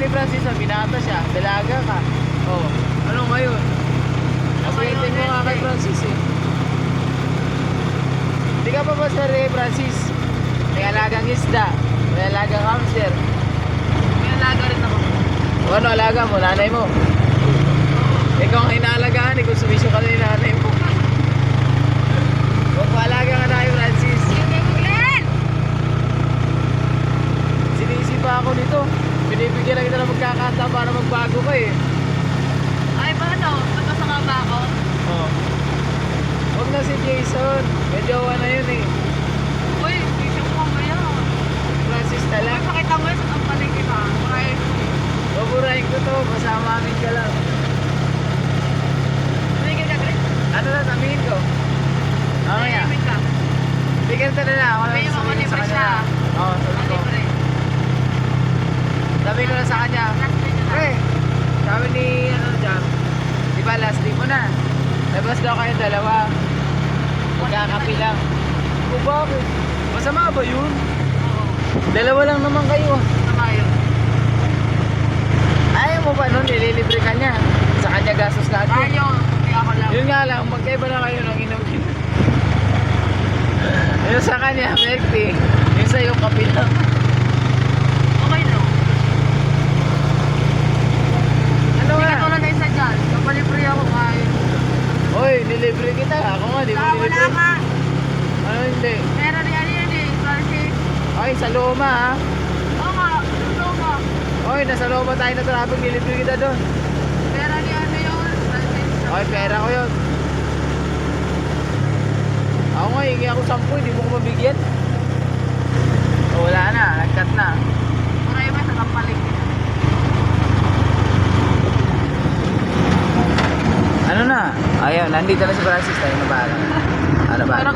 kay Francis, binata siya, dalaga ka. Oh, ano ngayon? Aswerte mo nga kay Francis eh. Hindi ka pa ba sir eh, Francis? May alagang isda, may alagang hamster. May alaga rin ako. O ano alaga mo, nanay mo? Ikaw ang inaalagaan, ikaw sumisyo ka na yung nanay mo. Huwag maalaga ka na kay Francis. Sinisi pa ako nito. Binibigyan lang kita ng magkakataon para magbago ka eh. Ay, ba ano? Magkasama ba ako? Oh. Huwag na si Jason. May jowa na yun eh. Uy, isip ko ba yan? Francis na lang. Pakita mo yun ang palengke ka. Right? Baburahin ko to. Masama amin ka lang. Tumigil ka, Chris. Ano na sabihin ko? Mamaya. Tumigil ka. Bigyan ka na lang. Ako lang Sabihin mo, sabihin malibre sa kanya. siya. Oo, sabi ko. Malibre. Sabi ko na sa kanya. Last day na lang. Pre, sabi ni ano dyan. Di ba last day mo na? Labas daw kayo dalawa. Magkakapi lang. O bakit? Masama ba yun? Oo. Dalawa lang naman kayo. Tama yun. Ayaw mo ba nun? Nililibre ka niya. Sa kanya gastos lagi. Ayaw. Hindi ako lang. Yun nga lang, magkaiba na kayo ng inom-inom. Yung sa kanya, Mekti. Yung sa'yo, kapi lang. Okay no? Ano Hindi nga? ka tulad na isa dyan. Kapalibre ako kain. Oy, nilibre kita. Ako nga, di mo Wala nilibre. ka. Ano hindi? Pero ni ano yun eh. Francis. Oy, sa Loma ha. Oo nga. Totoo nga. Oy, nasa Loma tayo na traffic. Nilibre kita doon. Pero ni ano yun. Francis. Oy, pera ko yun. Ako nga, hingi ako 10. Hindi mo ko mabigyan. O, wala na. Nag-cut na. Maray ba sa kampalengke? Ano na? Ayun, nandito na si Francis. Tayo na bahala. Ano ba? Pero